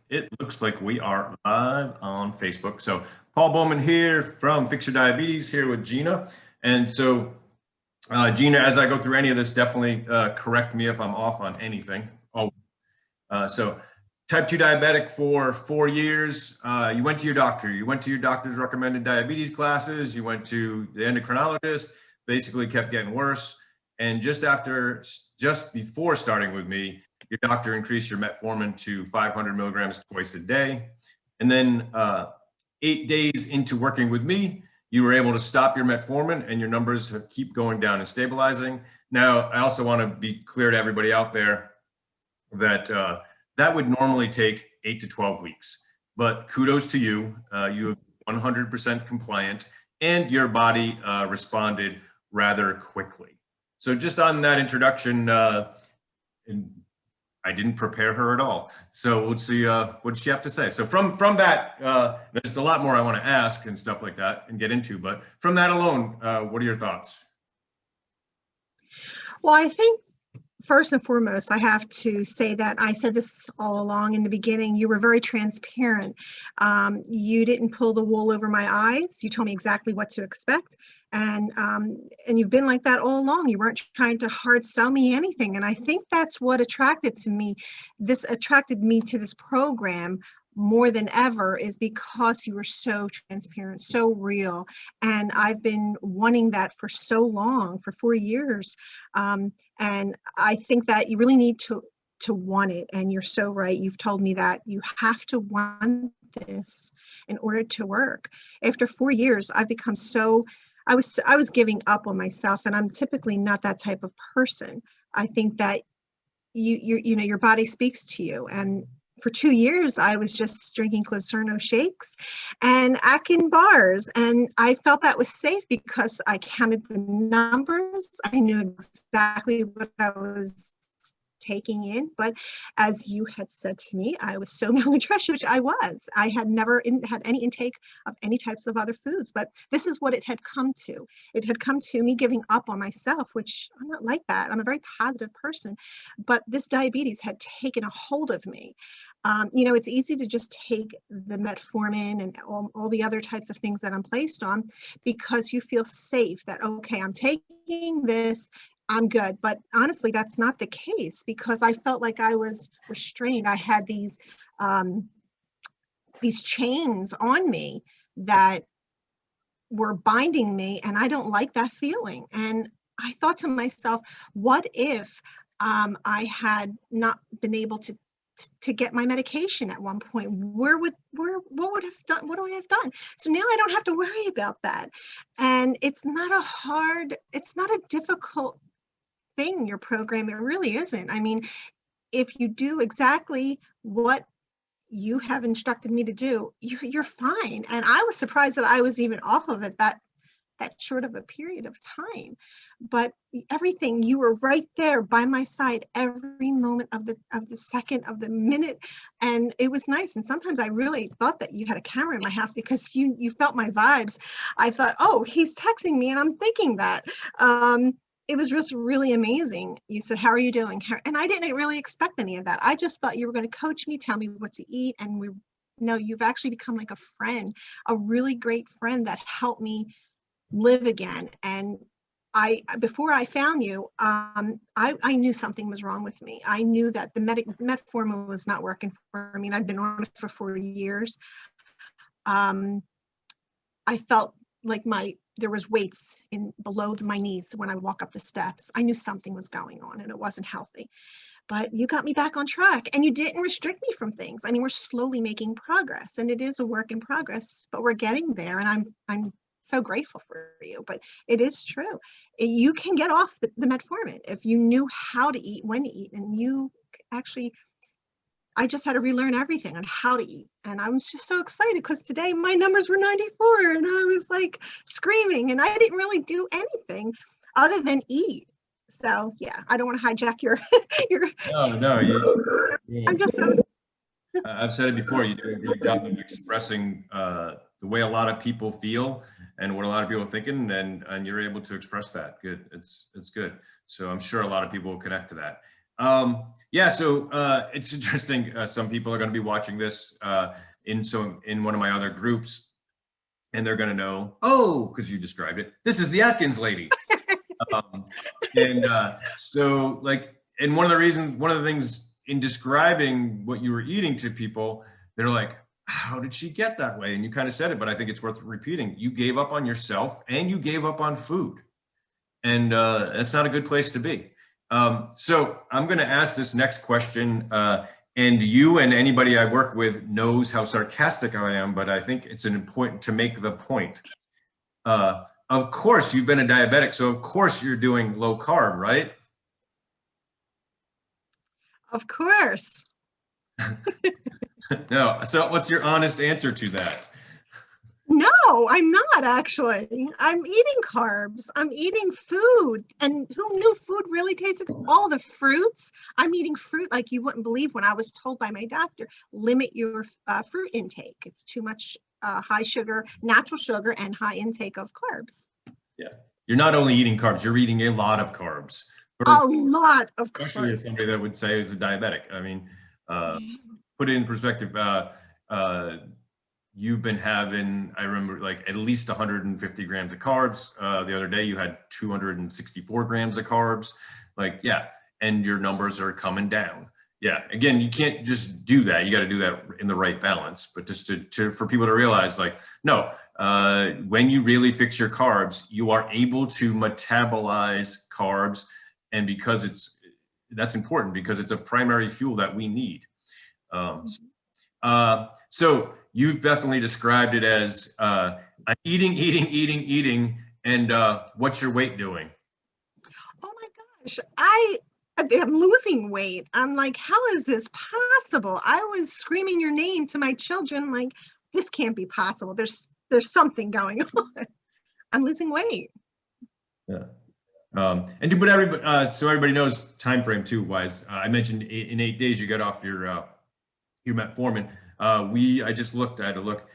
It looks like we are live on Facebook. So Paul Bowman here from Fix Your Diabetes, here with Gina. And so Gina, as I go through any of this, definitely correct me if I'm off on anything. So type 2 diabetic for 4 years. You went to your doctor. You went to your doctor's recommended diabetes classes. You went to the endocrinologist, basically kept getting worse. And just before starting with me, your doctor increased your metformin to 500 milligrams twice a day. And then 8 days into working with me, you were able to stop your metformin and your numbers keep going down and stabilizing. Now, I also want to be clear to everybody out there that that would normally take 8 to 12 weeks. But kudos to you. You have 100% compliant and your body responded rather quickly. So just on that introduction, and I didn't prepare her at all. So let's see, what does she have to say? So from that, there's a lot more I want to ask and stuff like that and get into, but from that alone, what are your thoughts? Well, I think first and foremost, I have to say that I said this all along in the beginning. You were very transparent. You didn't pull the wool over my eyes. You told me exactly what to expect. And you've been like that all along. You weren't trying to hard sell me anything. And I think that's what attracted me to this program more than ever, is because you were so transparent, so real. And I've been wanting that for so long, for 4 years. And I think that you really need to want it. And you're so right. You've told me that you have to want this in order to work. After 4 years, I've become I was giving up on myself, and I'm typically not that type of person. I think that your body speaks to you. And for 2 years, I was just drinking Glycerno shakes and Akin bars. And I felt that was safe because I counted the numbers. I knew exactly what I was taking in. But as you had said to me, I was so malnutrition, which I was. I had never had any intake of any types of other foods, but this is what it had come to. It had come to me giving up on myself, which I'm not like that. I'm a very positive person, but this diabetes had taken a hold of me. It's easy to just take the metformin and all the other types of things that I'm placed on because you feel safe that, okay, I'm taking this, I'm good. But honestly, that's not the case, because I felt like I was restrained. I had these chains on me that were binding me, and I don't like that feeling. And I thought to myself, what if I had not been able to get my medication at one point? What would I have done? So now I don't have to worry about that. And it's not a difficult thing, your program. It really isn't. I mean, if you do exactly what you have instructed me to do, you're fine. And I was surprised that I was even off of it that short of a period of time. But everything, you were right there by my side every moment of the second, of the minute, and it was nice. And sometimes I really thought that you had a camera in my house because you felt my vibes. I thought, oh, he's texting me, and I'm thinking that. It was just really amazing. You said, how are you doing? And I didn't really expect any of that. I just thought you were going to coach me, tell me what to eat. And you've actually become like a friend, a really great friend that helped me live again. And before I found you, I knew something was wrong with me. I knew that the metformin was not working for me. And I've been on it for 4 years. I felt like there was weights below my knees when I would walk up the steps. I knew something was going on and it wasn't healthy. But you got me back on track, and you didn't restrict me from things. I mean, we're slowly making progress, and it is a work in progress, but we're getting there. And I'm so grateful for you. But it is true. You can get off the metformin if you knew how to eat, when to eat, and you actually. I just had to relearn everything on how to eat. And I was just so excited because today my numbers were 94 and I was like screaming, and I didn't really do anything other than eat. So yeah, I don't want to hijack your. No. I'm just so. I've said it before, you do a great job of expressing the way a lot of people feel and what a lot of people are thinking, and you're able to express that. Good. It's good. So I'm sure a lot of people will connect to that. Yeah, so it's interesting. Some people are going to be watching this in one of my other groups, and they're going to know, oh, because you described it. This is the Atkins lady. Um, and so, like, and one of the things in describing what you were eating to people, they're like, how did she get that way? And you kind of said it, but I think it's worth repeating. You gave up on yourself and you gave up on food. And that's not a good place to be. So I'm going to ask this next question. And you and anybody I work with knows how sarcastic I am, but I think it's important to make the point. Of course, you've been a diabetic, so of course you're doing low carb, right? Of course. No. So what's your honest answer to that? No, I'm not actually. I'm eating carbs. I'm eating food. And who knew food really tasted all the fruits? I'm eating fruit like you wouldn't believe when I was told by my doctor, limit your fruit intake. It's too much high sugar, natural sugar, and high intake of carbs. Yeah. You're not only eating carbs, you're eating a lot of carbs. A lot of Especially as carbs. somebody that would say is a diabetic. I mean, put it in perspective, you've been having, I remember, like at least 150 grams of carbs. The other day you had 264 grams of carbs. Like, yeah, and your numbers are coming down. Yeah, again, you can't just do that. You got to do that in the right balance. But just for people to realize, like, no, when you really fix your carbs, you are able to metabolize carbs, and that's important because it's a primary fuel that we need. So you've definitely described it as eating, and what's your weight doing? Oh my gosh, I'm losing weight. I'm like, how is this possible? I was screaming your name to my children, like, this can't be possible. There's something going on. I'm losing weight. Yeah. And to put everybody, so everybody knows time frame too wise, I mentioned in 8 days you got off your metformin. I just looked, I had to look.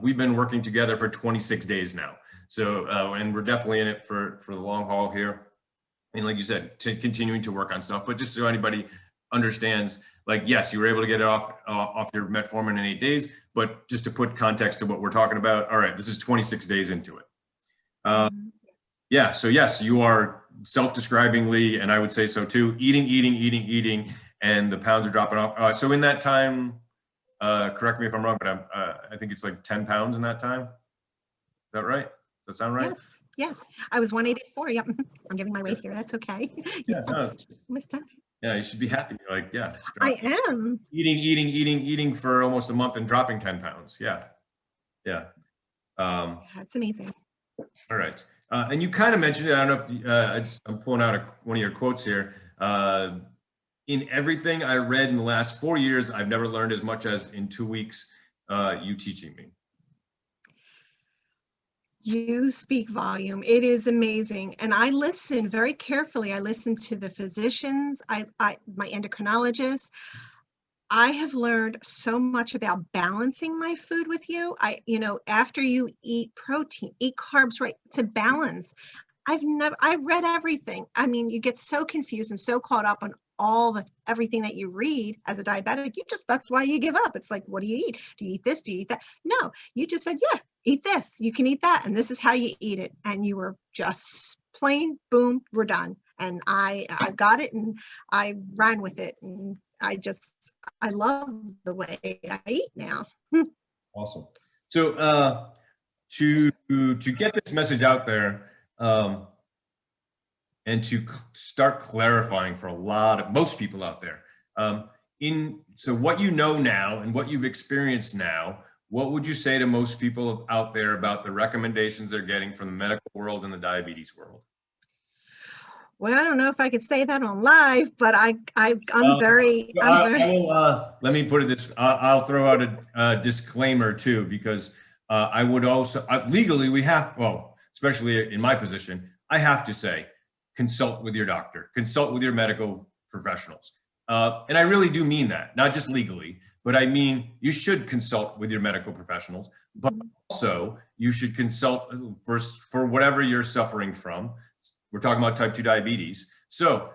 We've been working together for 26 days now. So, and we're definitely in it for the long haul here. And like you said, continuing to work on stuff, but just so anybody understands, like, yes, you were able to get it off your metformin in 8 days, but just to put context to what we're talking about, all right, this is 26 days into it. Yeah, so yes, you are self-describingly, and I would say so too, eating, and the pounds are dropping off. So in that time, correct me if I'm wrong, but I think it's like 10 pounds in that time. Is that right? Does that sound right? Yes. I was 184. Yep. I'm giving my weight here. That's okay. Yeah, Yes. no, yeah, you should be happy. Like, yeah. I am. Eating for almost a month and dropping 10 pounds. Yeah. Yeah. That's amazing. All right. And you kind of mentioned it. I don't know if I'm pulling out one of your quotes here. In everything I read in the last 4 years, I've never learned as much as in 2 weeks, you teaching me. You speak volume. It is amazing. And I listen very carefully. I listen to the physicians, my endocrinologist. I have learned so much about balancing my food with you. After you eat protein, eat carbs, right, to balance. I've read everything. I mean, you get so confused and so caught up on everything that you read as a diabetic. That's why you give up. It's like, what do you eat? Do you eat this? Do you eat that? No, you just said, yeah, eat this. You can eat that. And this is how you eat it. And you were just plain, boom, we're done. And I got it and I ran with it. And I love the way I eat now. Awesome. So to get this message out there, and to start clarifying for most people out there, so what you know now and what you've experienced now, what would you say to most people out there about the recommendations they're getting from the medical world and the diabetes world? Well, I don't know if I could say that on live, but I'm very. Let me put it this. I'll throw out a disclaimer too, because I would also legally especially in my position, I have to say, consult with your doctor, consult with your medical professionals, and I really do mean that, not just legally, but I mean you should consult with your medical professionals, but also you should consult for whatever you're suffering from. We're talking about type 2 diabetes. So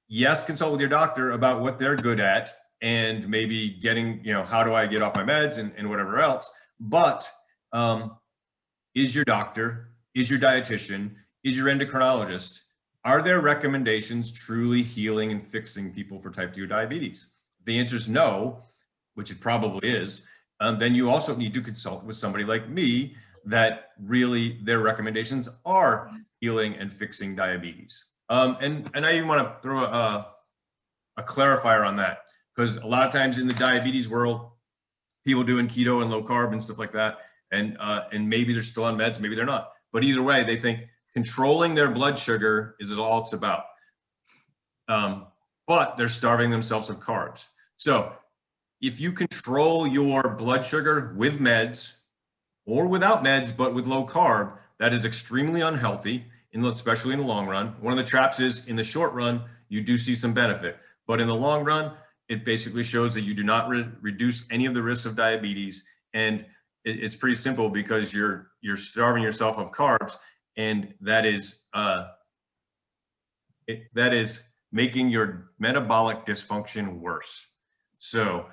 yes, consult with your doctor about what they're good at and maybe getting, how do I get off my meds and whatever else. But is your doctor, is your dietitian, is your endocrinologist, are their recommendations truly healing and fixing people for type 2 diabetes? If the answer is no, which it probably is, then you also need to consult with somebody like me that really their recommendations are healing and fixing diabetes. And I even want to throw a clarifier on that, because a lot of times in the diabetes world, people doing keto and low carb and stuff like that, and maybe they're still on meds, maybe they're not. But either way, they think controlling their blood sugar is all it's about. But they're starving themselves of carbs. So if you control your blood sugar with meds or without meds, but with low carb, that is extremely unhealthy, especially in the long run. One of the traps is in the short run, you do see some benefit, but in the long run, it basically shows that you do not reduce any of the risks of diabetes. And it's pretty simple, because you're starving yourself of carbs, and that is making your metabolic dysfunction worse. So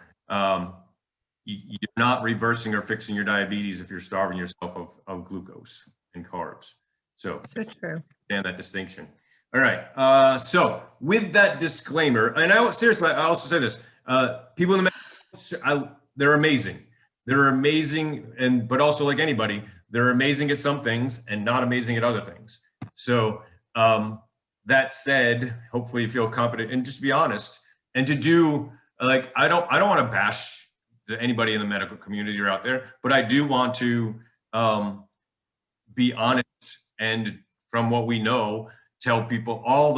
you're not reversing or fixing your diabetes if you're starving yourself of glucose and carbs. So true. Understand that distinction. All right. So with that disclaimer, and I also say this: people in the they're amazing. They're amazing, but also, like anybody, they're amazing at some things and not amazing at other things. So that said, hopefully you feel confident, and just be honest, and to do I don't want to bash anybody in the medical community or out there, but I do want to be honest, and from what we know, tell people all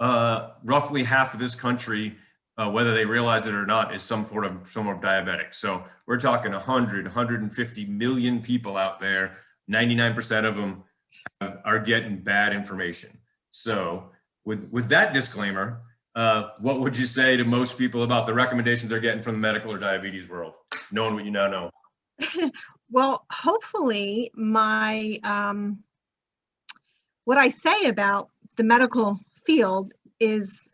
the roughly half of this country, whether they realize it or not, is some form of diabetic. So we're talking 150 million people out there. 99% of them are getting bad information. So with that disclaimer, what would you say to most people about the recommendations they're getting from the medical or diabetes world, knowing what you now know? Well, hopefully my what I say about the medical field is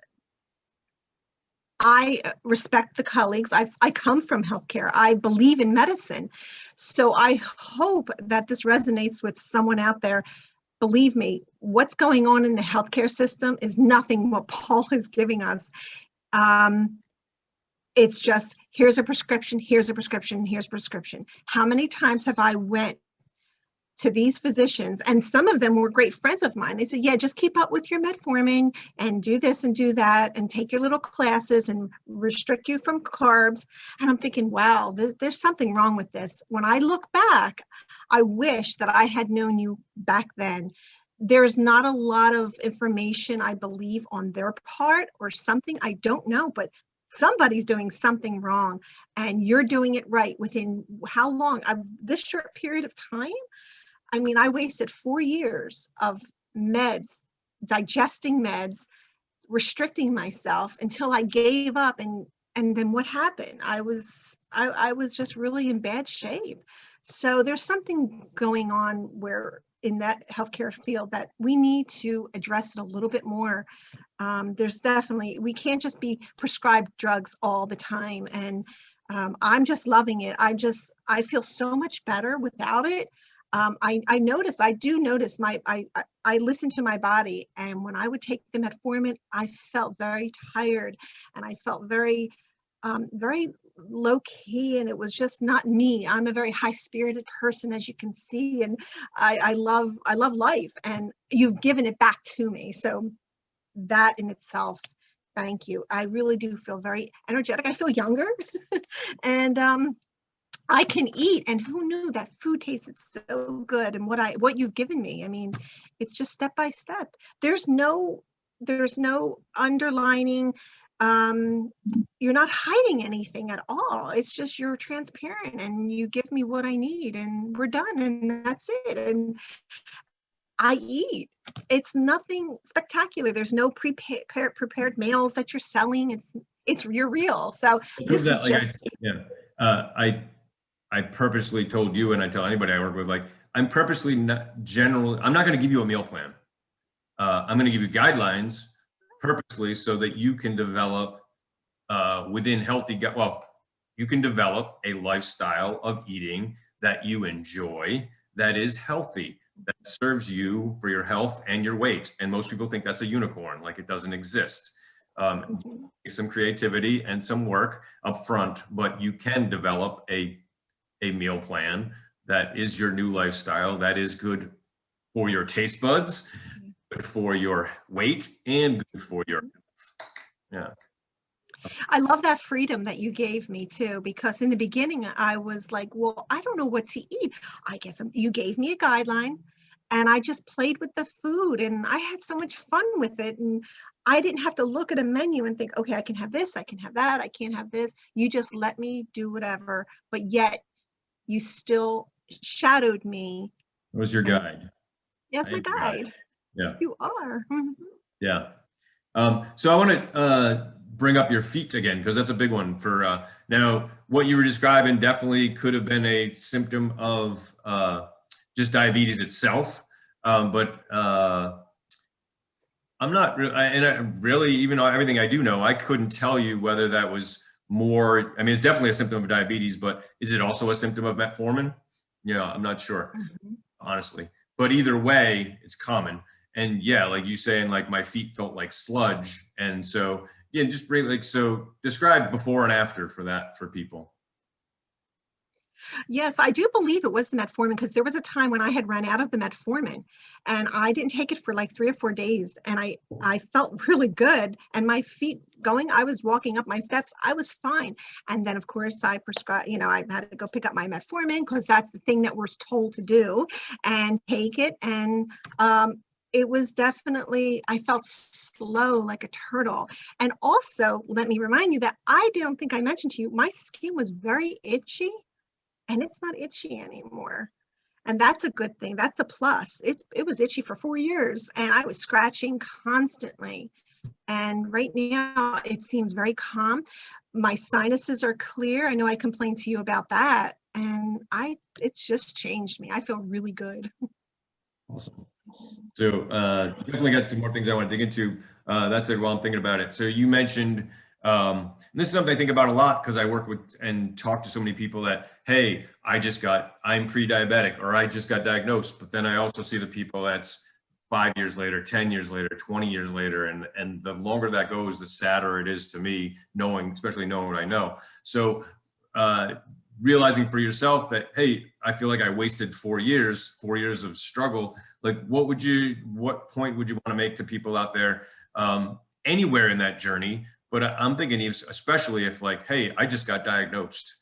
I respect the colleagues. I come from healthcare. I believe in medicine. So I hope that this resonates with someone out there. Believe me, what's going on in the healthcare system is nothing what Paul is giving us. It's just, here's a prescription, here's a prescription, here's a prescription. How many times have I went to these physicians, and some of them were great friends of mine. They said, yeah, just keep up with your metformin and do this and do that and take your little classes and restrict you from carbs. And I'm thinking, wow, there's something wrong with this. When I look back, I wish that I had known you back then. There's not a lot of information, I believe, on their part, or something. I don't know, but somebody's doing something wrong, and you're doing it right within how long? This short period of time? I mean, I wasted 4 years of meds, digesting meds, restricting myself until I gave up. And then what happened? I was just really in bad shape. So there's something going on where in that healthcare field that we need to address it a little bit more. There's definitely, we can't just be prescribed drugs all the time. And I'm just loving it. I feel so much better without it. I do notice I listen to my body, and when I would take the metformin, I felt very tired, and I felt very low key, and it was just not me. I'm a very high spirited person, as you can see, and I love life, and you've given it back to me. So that in itself, thank you. I really do feel very energetic. I feel younger, and I can eat, and who knew that food tasted so good, and what you've given me. I mean, it's just step by step. There's no underlining. You're not hiding anything at all. It's just you're transparent, and you give me what I need, and we're done, and that's it. And I eat. It's nothing spectacular. There's no prepared meals that you're selling. You're real. So this is just. I purposely told you, and I tell anybody I work with, I'm purposely I'm not going to give you a meal plan. I'm going to give you guidelines, purposely so that you can develop within healthy gut. Well, you can develop a lifestyle of eating that you enjoy, that is healthy, that serves you for your health and your weight. And most people think that's a unicorn, like it doesn't exist. Some creativity and some work up front, but you can develop a meal plan that is your new lifestyle, that is good for your taste buds, good for your weight, and good for your health. Yeah. I love that freedom that you gave me too, because in the beginning I was like, well, I don't know what to eat. I guess you gave me a guideline and I just played with the food and I had so much fun with it. And I didn't have to look at a menu and think, okay, I can have this, I can have that, I can't have this. You just let me do whatever, but yet you still shadowed me. It was your guide. Yes, my guide. Yeah. You are. Yeah. So I want to bring up your feet again, because that's a big one for now. What you were describing definitely could have been a symptom of just diabetes itself. But I'm not really, even though everything I do know, I couldn't tell you whether that was more, I mean, it's definitely a symptom of diabetes, but is it also a symptom of metformin? Yeah, I'm not sure, honestly. But either way, it's common. And yeah, like you saying, like my feet felt like sludge. And so, yeah, just really like, so describe before and after for that for people. Yes, I do believe it was the metformin because there was a time when I had run out of the metformin and I didn't take it for like 3 or 4 days and I felt really good and my feet going, I was walking up my steps, I was fine. And then of course I prescribed, I had to go pick up my metformin because that's the thing that we're told to do and take it. And it was definitely, I felt slow like a turtle. And also, let me remind you that I don't think I mentioned to you, my skin was very itchy and it's not itchy anymore. And that's a good thing. That's a plus. It was itchy for 4 years and I was scratching constantly. And right now it seems very calm. My sinuses are clear. I know I complained to you about that. And it's just changed me. I feel really good. Awesome. So definitely got some more things I want to dig into. That's it while I'm thinking about it. So you mentioned, and this is something I think about a lot because I work with and talk to so many people that, hey, I'm pre-diabetic or I just got diagnosed. But then I also see the people that's 5 years later, 10 years later, 20 years later. And the longer that goes, the sadder it is to me, especially knowing what I know. So realizing for yourself that, hey, I feel like I wasted 4 years of struggle. Like, what point would you want to make to people out there, anywhere in that journey? But I'm thinking, especially if like, hey, I just got diagnosed.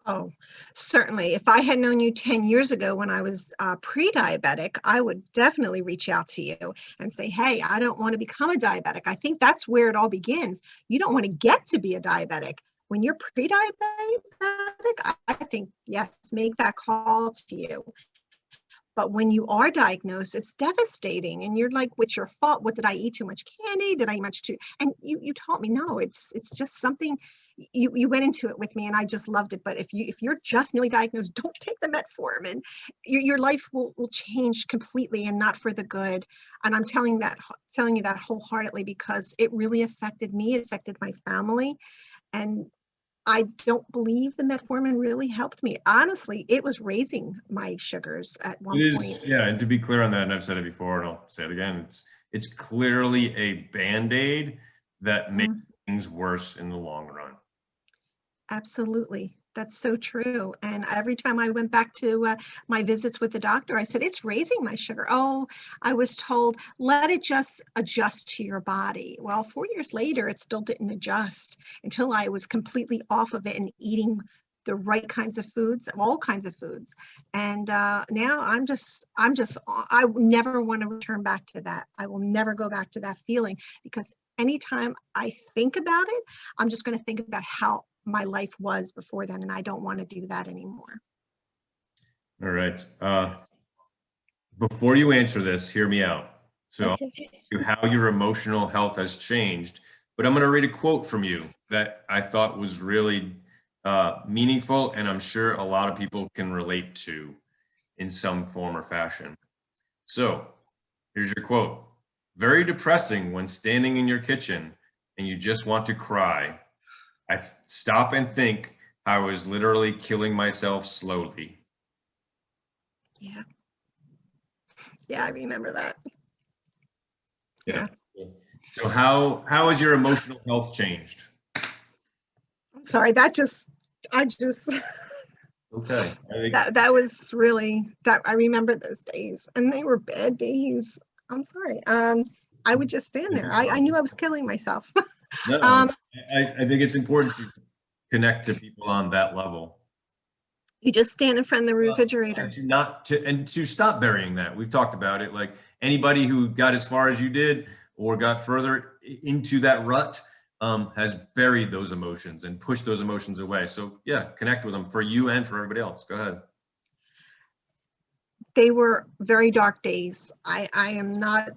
Oh, certainly. If I had known you 10 years ago when I was pre-diabetic, I would definitely reach out to you and say, hey, I don't want to become a diabetic. I think that's where it all begins. You don't want to get to be a diabetic. When you're pre-diabetic, I think, yes, make that call to you. But when you are diagnosed, it's devastating. And you're like, what's your fault? What did I eat? Too much candy? Did I eat much too? And you taught me, no, it's just something. You went into it with me and I just loved it. But if you're just newly diagnosed, don't take the metformin. Your life will change completely and not for the good. And I'm telling you that wholeheartedly because it really affected me. It affected my family. And I don't believe the metformin really helped me. Honestly, it was raising my sugars at one point. Yeah, and to be clear on that, and I've said it before, and I'll say it again, it's clearly a Band-Aid that makes things worse in the long run. Absolutely. That's so true. And every time I went back to my visits with the doctor, I said, it's raising my sugar. Oh, I was told, let it just adjust to your body. Well, 4 years later, it still didn't adjust until I was completely off of it and eating the right kinds of foods, all kinds of foods. And now I never want to return back to that. I will never go back to that feeling because anytime I think about it, I'm just going to think about how my life was before then, and I don't want to do that anymore. All right. Before you answer this, hear me out. So Okay. how your emotional health has changed, but I'm going to read a quote from you that I thought was really meaningful, and I'm sure a lot of people can relate to in some form or fashion. So here's your quote. very depressing when standing in your kitchen and you just want to cry. I stop and think I was literally killing myself slowly. Yeah. Yeah, I remember that. Yeah. So how has your emotional health changed? I'm sorry, I just Okay. that was really that I remember those days, and they were bad days. I'm sorry. I would just stand there. I knew I was killing myself. No, um, I think it's important to connect to people on that level. you just stand in front of the refrigerator. To stop burying that. We've talked about it. Like anybody who got as far as you did or got further into that rut has buried those emotions and pushed those emotions away. So yeah, connect with them for you and for everybody else. Go ahead. They were very dark days. I'm not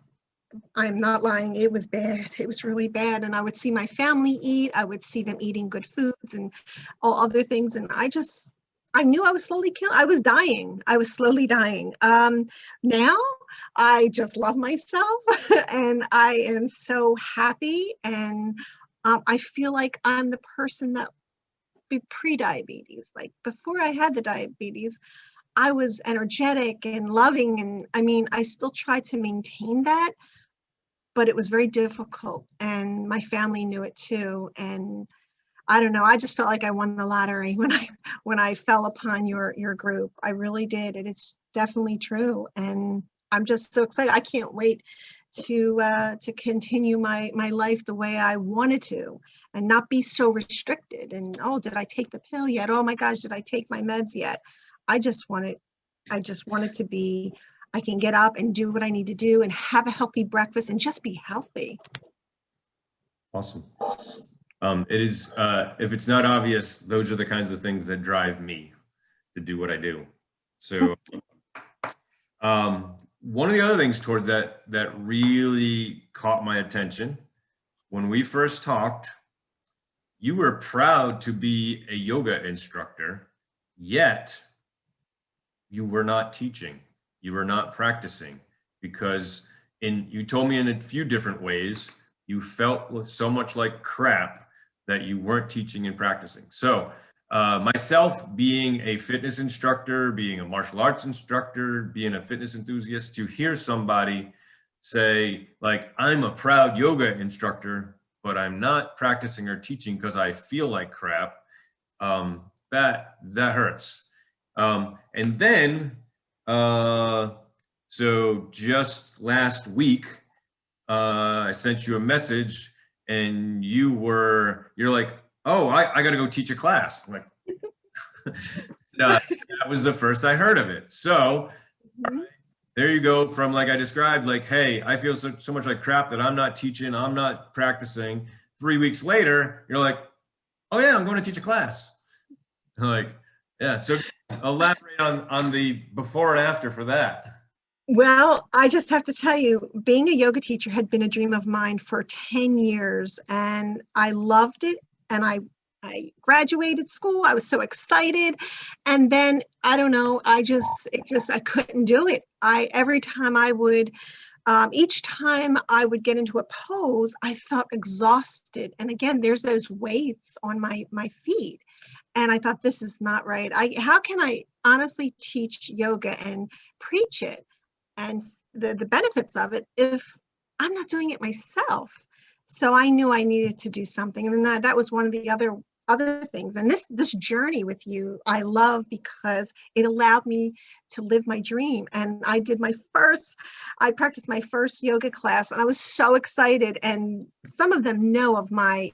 lying. It was bad. It was really bad. And I would see my family eat. I would see them eating good foods and all other things. And I knew I was slowly killing. I was dying. I was slowly dying. Now I just love myself and I am so happy. And I feel like I'm the person that pre-diabetes, like before I had the diabetes, I was energetic and loving. And I mean, I still try to maintain that, but it was very difficult, and my family knew it too. And I don't know, I just felt like I won the lottery when I fell upon your group. I really did. It is definitely true, and I'm just so excited. I can't wait to continue my life the way I wanted to, and not be so restricted. And oh, did I take the pill yet? Oh my gosh, did I take my meds yet? I just wanted to be, I can get up and do what I need to do and have a healthy breakfast and just be healthy. Awesome. It is, if it's not obvious, those are the kinds of things that drive me to do what I do. So, one of the other things toward that really caught my attention when we first talked, you were proud to be a yoga instructor, yet you were not teaching, you were not practicing, because you told me in a few different ways, you felt so much like crap that you weren't teaching and practicing. So myself being a fitness instructor, being a martial arts instructor, being a fitness enthusiast, to hear somebody say like, I'm a proud yoga instructor, but I'm not practicing or teaching because I feel like crap, that hurts. And then, so just last week, I sent you a message and you're like, oh, I got to go teach a class. I'm like, no, that was the first I heard of it. So there you go from like I described, like, hey, I feel so much like crap that I'm not teaching, I'm not practicing. 3 weeks later, you're like, oh yeah, I'm going to teach a class. I'm like, yeah, so elaborate on the before and after for that. Well, I just have to tell you, being a yoga teacher had been a dream of mine for 10 years, and I loved it. And I graduated school. I was so excited. And then I don't know, I couldn't do it. Every time I would, each time I would get into a pose, I felt exhausted. And again, there's those weights on my feet. And I thought, this is not right. How can I honestly teach yoga and preach it and the benefits of it if I'm not doing it myself? So I knew I needed to do something. And then that was one of the other things. And this journey with you, I love because it allowed me to live my dream. And I practiced my first yoga class, and I was so excited. And some of them know of my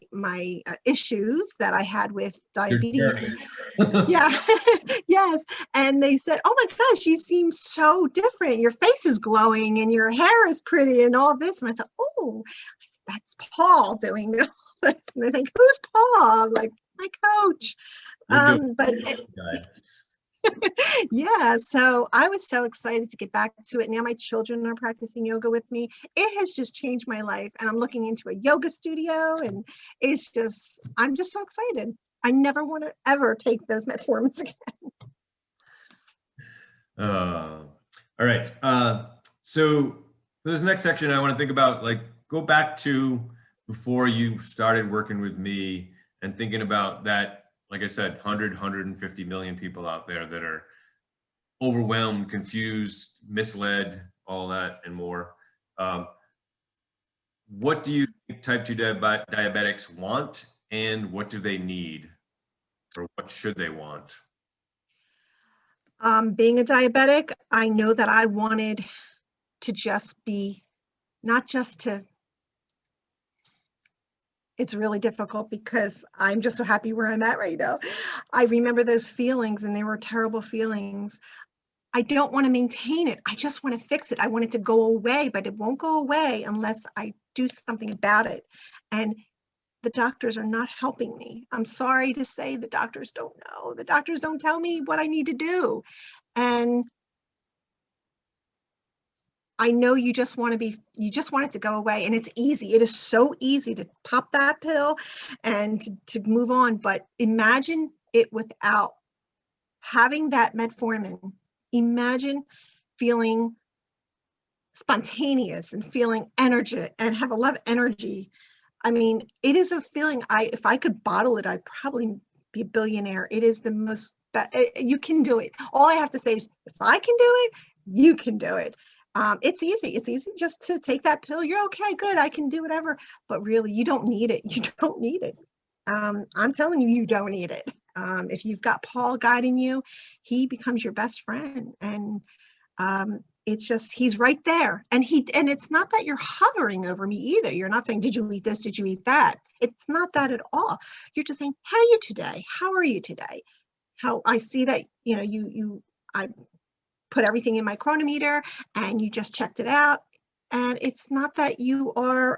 issues that I had with diabetes. Yeah. Yes. And they said, oh my gosh, you seem so different. Your face is glowing and your hair is pretty and all this. And I thought, oh, that's Paul doing all this. And they think, who's Paul? I'm like, my coach. Yeah, so I was so excited to get back to it. Now my children are practicing yoga with me. It has just changed my life, and I'm looking into a yoga studio, and I'm just so excited. I never want to ever take those metformins again. All right. So this next section, I want to think about, like, go back to before you started working with me and thinking about that, like I said, 150 million people out there that are overwhelmed, confused, misled, all that and more. What do you think type 2 diabetics want, and what do they need, or what should they want? Being a diabetic, I know that I wanted to just be, not just to, it's really difficult because I'm just so happy where I'm at right now. I remember those feelings, and they were terrible feelings. I don't want to maintain it. I just want to fix it. I want it to go away, but it won't go away unless I do something about it. And the doctors are not helping me. I'm sorry to say, the doctors don't know. The doctors don't tell me what I need to do. And I know you just want it to go away, and it's easy. It is so easy to pop that pill and to move on. But imagine it without having that metformin. Imagine feeling spontaneous and feeling energy and have a lot of energy. I mean, it is a feeling, if I could bottle it, I'd probably be a billionaire. It is the most, you can do it. All I have to say is, if I can do it, you can do it. It's easy. It's easy just to take that pill. You're okay, good, I can do whatever. But really, you don't need it. You don't need it. I'm telling you, you don't need it. If you've got Paul guiding you, he becomes your best friend. And it's just, he's right there. And it's not that you're hovering over me either. You're not saying, did you eat this? Did you eat that? It's not that at all. You're just saying, how are you today? How are you today? How I see that, I put everything in my chronometer and you just checked it out. And it's not that you are,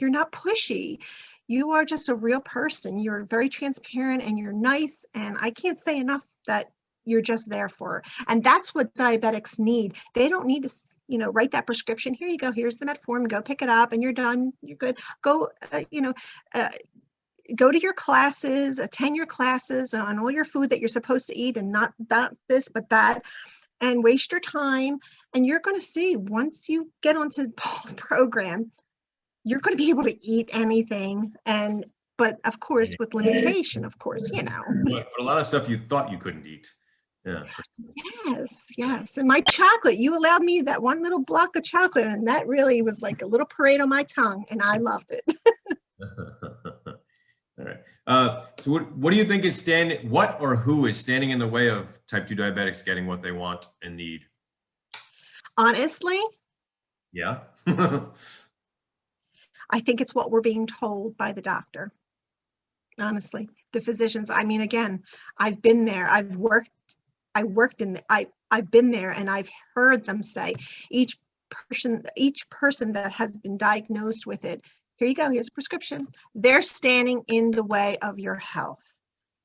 you're not pushy. You are just a real person. You're very transparent and you're nice. And I can't say enough that you're just there for her. And that's what diabetics need. They don't need to, write that prescription. Here you go. Here's the metformin. Go pick it up and you're done. You're good. Go, go to your classes, attend your classes on all your food that you're supposed to eat, and not that this, but that, and waste your time. And you're going to see, once you get onto Paul's program, you're going to be able to eat anything. But of course, with limitation, of course, But a lot of stuff you thought you couldn't eat. Yeah. Yes. And my chocolate, you allowed me that one little block of chocolate, and that really was like a little parade on my tongue, and I loved it. All right. So what do you think is what or who is standing in the way of type 2 diabetics getting what they want and need? Honestly, Yeah. I think it's what we're being told by the doctor. Honestly, the physicians. I mean, again, I've been there. I've been there, and I've heard them say, each person that has been diagnosed with it, here you go, here's a prescription. They're standing in the way of your health.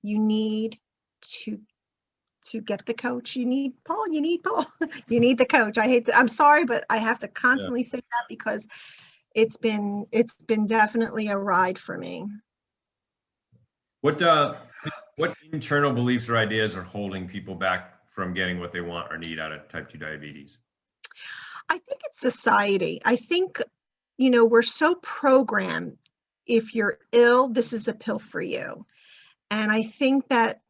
You need to get the coach. You need Paul. You need the coach. I'm sorry, but I have to constantly say that, because it's been definitely a ride for me. What internal beliefs or ideas are holding people back from getting what they want or need out of type 2 diabetes? I think it's society. I think, we're so programmed. If you're ill, this is a pill for you. And I think that,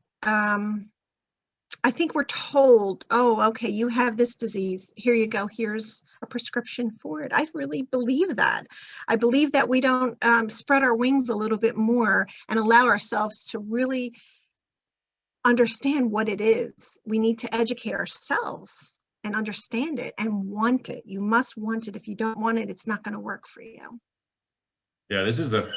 we're told, oh, okay, you have this disease. Here you go. Here's a prescription for it. I really believe that. I believe that we don't spread our wings a little bit more and allow ourselves to really understand what it is. We need to educate ourselves and understand it and want it. You must want it. If you don't want it, it's not going to work for you. Yeah, this is as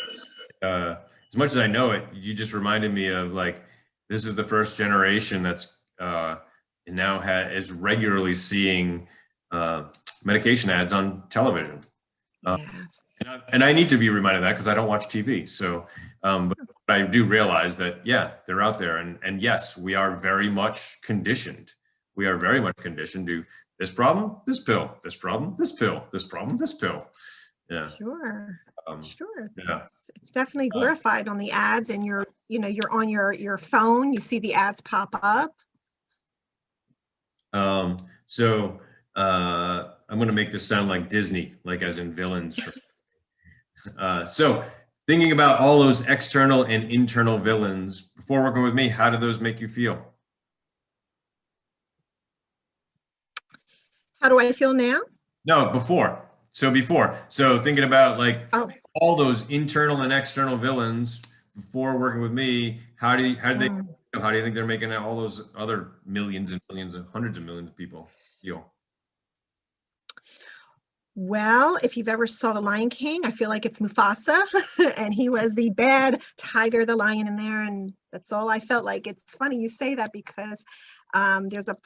much as I know it, you just reminded me of, like, this is the first generation that's now is regularly seeing medication ads on television. Yes. And I need to be reminded of that because I don't watch TV. So, but I do realize that, yeah, they're out there. And yes, we are very much conditioned. We are very much conditioned to this problem, this pill, this problem, this pill, this problem, this pill. Yeah. Sure. Sure. Yeah. It's definitely glorified on the ads, and you're on your phone, you see the ads pop up. So I'm gonna make this sound like Disney, like as in villains. So thinking about all those external and internal villains before working with me, how do those make you feel? How do I feel now? No, before. So before. So thinking about like Oh, all those internal and external villains before working with me, how did they mm. how do you think they're making all those other millions and millions and hundreds of millions of people feel? Well, if you've ever saw The Lion King, I feel like it's Mufasa, and he was the bad tiger, the lion in there, and that's all I felt like. It's funny you say that because there's a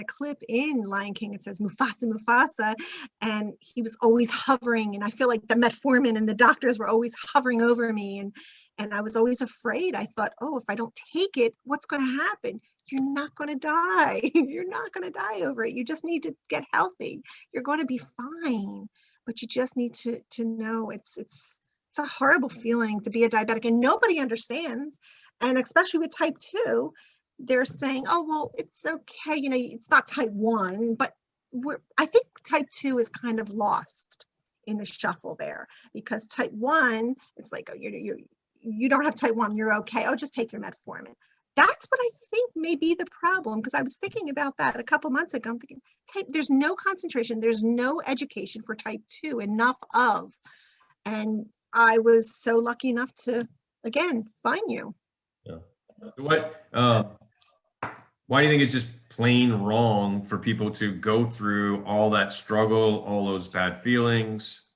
clip in Lion King. It says Mufasa, Mufasa, and he was always hovering, and I feel like the metformin and the doctors were always hovering over me, and I was always afraid. I thought, oh, if I don't take it, what's going to happen? You're not going to die. You're not going to die over it. You just need to get healthy. You're going to be fine. But you just need to know it's a horrible feeling to be a diabetic, and nobody understands. And especially with type 2, they're saying, oh, well, it's okay. You know, it's not type 1, but I think type 2 is kind of lost in the shuffle there, because type 1, it's like, oh, you don't have type 1, you're okay. Oh, just take your metformin. That's what I think may be the problem, because I was thinking about that a couple months ago. I'm thinking, there's no concentration, there's no education for type 2, enough of. And I was so lucky enough to, again, find you. Yeah. What? Why do you think it's just plain wrong for people to go through all that struggle, all those bad feelings?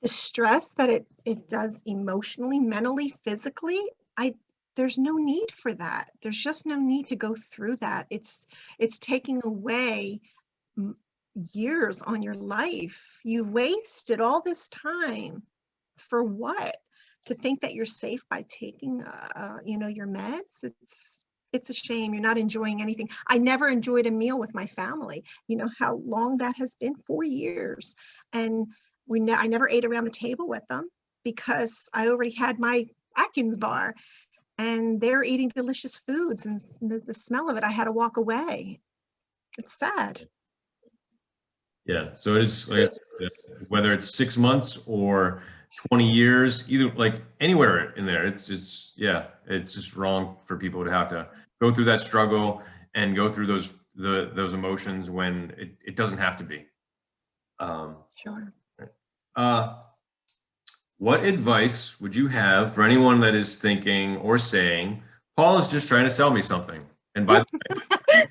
The stress that it does emotionally, mentally, physically, there's no need for that. There's just no need to go through that. It's taking away years on your life. You've wasted all this time for what? To think that you're safe by taking your meds. It's a shame. You're not enjoying anything. I never enjoyed a meal with my family. You know how long that has been? 4 years. And I never ate around the table with them because I already had my Atkins bar, and they're eating delicious foods, and the smell of it, I had to walk away. It's sad. Yeah. So it is, like, whether it's 6 months or 20 years, either like anywhere in there, it's just wrong for people to have to go through that struggle and go through those emotions when it doesn't have to be. Sure. What advice would you have for anyone that is thinking or saying, Paul is just trying to sell me something? And by the way,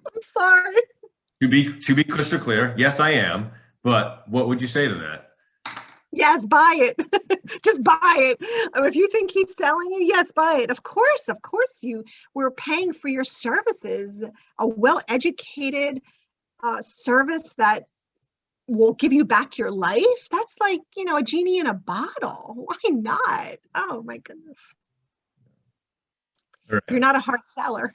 I'm sorry. to be crystal clear, yes, I am. But what would you say to that? Yes, buy it. Just buy it. If you think he's selling you, yes, buy it. Of course, we're paying for your services, a well-educated service that will give you back your life. That's like, a genie in a bottle. Why not? Oh my goodness. Right. You're not a hard seller.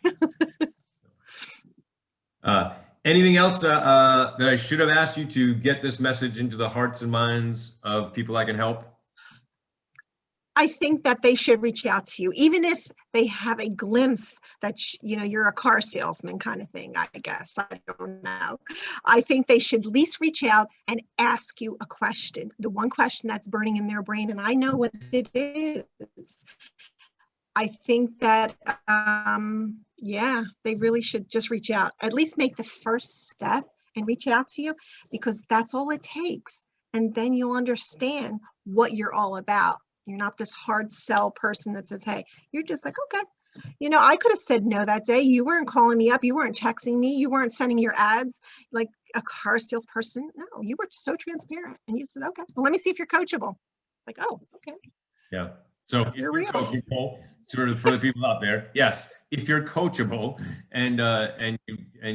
Anything else that I should have asked you to get this message into the hearts and minds of people I can help? I think that they should reach out to you, even if they have a glimpse that, you're a car salesman kind of thing, I guess. I don't know. I think they should at least reach out and ask you a question, the one question that's burning in their brain, and I know what it is. I think that, they really should just reach out, at least make the first step and reach out to you, because that's all it takes. And then you'll understand what you're all about. You're not this hard sell person that says, hey, you're just like, okay. I could have said no that day. You weren't calling me up. You weren't texting me. You weren't sending your ads like a car salesperson. No, you were so transparent. And you said, okay, well, let me see if you're coachable. Like, oh, okay. Yeah. So if you're coachable, sort of for the people out there, yes, if you're coachable and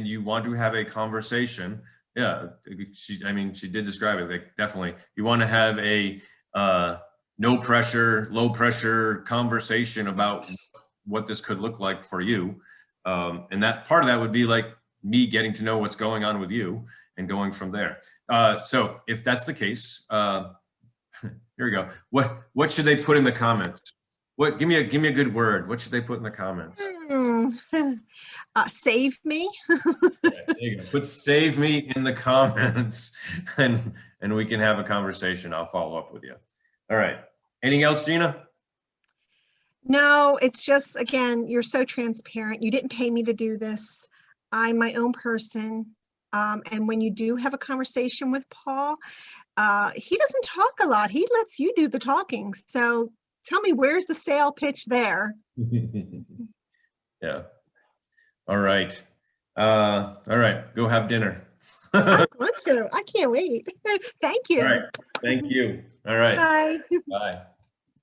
you want to have a conversation, yeah, she did describe it. Like, definitely, you want to have a no pressure, low pressure conversation about what this could look like for you. And that part of that would be like me getting to know what's going on with you and going from there. So if that's the case, here we go. What should they put in the comments? What? Give me a good word. What should they put in the comments? Save me. There you go. Put save me in the comments and we can have a conversation. I'll follow up with you. All right. Anything else, Gina? No, it's just, again, you're so transparent. You didn't pay me to do this. I'm my own person. And when you do have a conversation with Paul, he doesn't talk a lot. He lets you do the talking. So tell me, where's the sale pitch there? Yeah. All right. All right. Go have dinner. I'm going to. I can't wait. Thank All right. you. Thank you. All right. Bye. Bye.